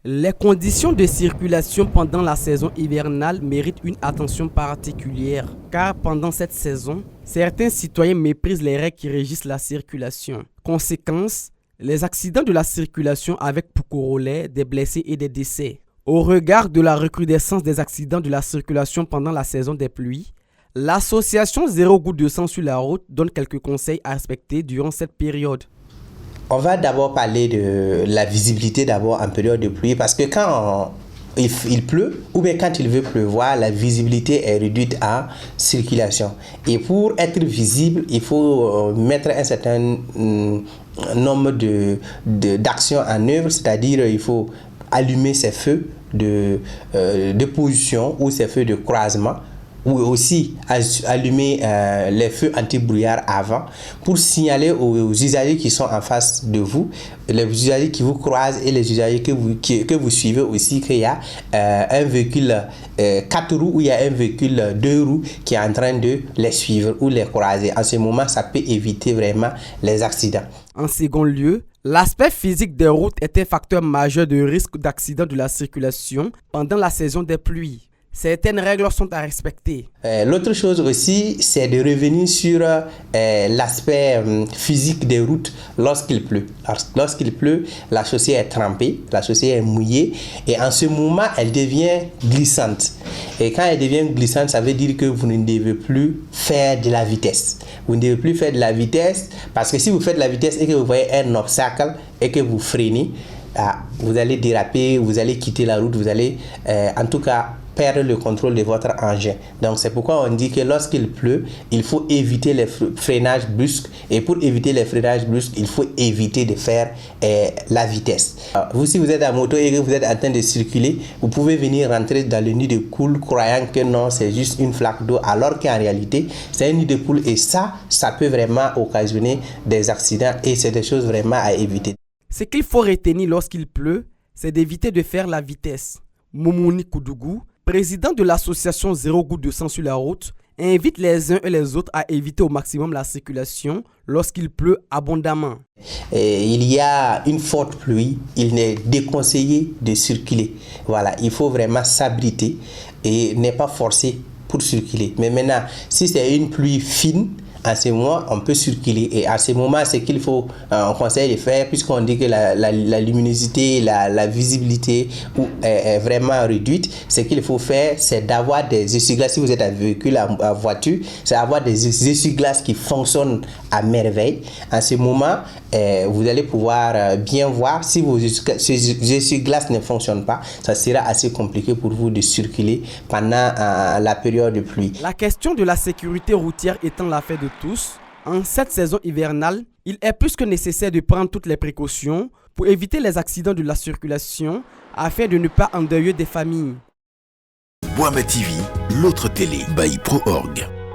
Les conditions de circulation pendant la saison hivernale méritent une attention particulière, car pendant cette saison, certains citoyens méprisent les règles qui régissent la circulation. Conséquence, les accidents de la circulation avec pour corollaire des blessés et des décès. Au regard de la recrudescence des accidents de la circulation pendant la saison des pluies, l'association Zéro Goutte de Sang sur la route donne quelques conseils à respecter durant cette période. On va d'abord parler de la visibilité d'abord en période de pluie parce que quand il pleut ou bien quand il veut pleuvoir, la visibilité est réduite en circulation. Et pour être visible, il faut mettre un certain nombre d'actions en œuvre, c'est-à-dire il faut allumer ses feux de position ou ses feux de croisement, ou aussi allumer les feux anti-brouillard avant pour signaler aux usagers qui sont en face de vous, les usagers qui vous croisent et les usagers que vous suivez aussi qu'il y a un véhicule 4 roues ou il y a un véhicule 2 roues qui est en train de les suivre ou les croiser. En ce moment, ça peut éviter vraiment les accidents. En second lieu, l'aspect physique des routes est un facteur majeur de risque d'accident de la circulation pendant la saison des pluies. Certaines règles sont à respecter. L'autre chose aussi, c'est de revenir sur l'aspect physique des routes lorsqu'il pleut. Lorsqu'il pleut, la chaussée est trempée, la chaussée est mouillée et en ce moment, elle devient glissante. Et quand elle devient glissante, ça veut dire que vous ne devez plus faire de la vitesse. Vous ne devez plus faire de la vitesse parce que si vous faites de la vitesse et que vous voyez un obstacle et que vous freinez, vous allez déraper, vous allez quitter la route, vous allez en tout cas perdre le contrôle de votre engin. Donc c'est pourquoi on dit que lorsqu'il pleut, il faut éviter les freinages brusques et pour éviter les freinages brusques, il faut éviter de faire la vitesse. Vous, si vous êtes à moto et que vous êtes en train de circuler, vous pouvez venir rentrer dans le nid de poule croyant que non, c'est juste une flaque d'eau alors qu'en réalité, c'est un nid de poule et ça peut vraiment occasionner des accidents et c'est des choses vraiment à éviter. Ce qu'il faut retenir lorsqu'il pleut, c'est d'éviter de faire la vitesse. Moumouni Koudougou, président de l'association Zéro Goutte de Sang sur la route, invite les uns et les autres à éviter au maximum la circulation lorsqu'il pleut abondamment. Il y a une forte pluie, il est déconseillé de circuler. Voilà, il faut vraiment s'abriter et n'est pas forcé pour circuler. Mais maintenant, si c'est une pluie fine, à ce moment, on peut circuler. Et à ce moment, ce qu'il faut, on conseille de faire, puisqu'on dit que la luminosité, la visibilité est vraiment réduite, ce qu'il faut faire, c'est d'avoir des essuie-glaces. Si vous êtes à véhicule, à voiture, c'est d'avoir des essuie-glaces qui fonctionnent à merveille. À ce moment, vous allez pouvoir bien voir. Si vos essuie-glaces ne fonctionnent pas, ça sera assez compliqué pour vous de circuler pendant la période de pluie. La question de la sécurité routière étant l'affaire de tous, en cette saison hivernale, il est plus que nécessaire de prendre toutes les précautions pour éviter les accidents de la circulation afin de ne pas endeuiller des familles. Boama TV, l'autre télé by Pro Org.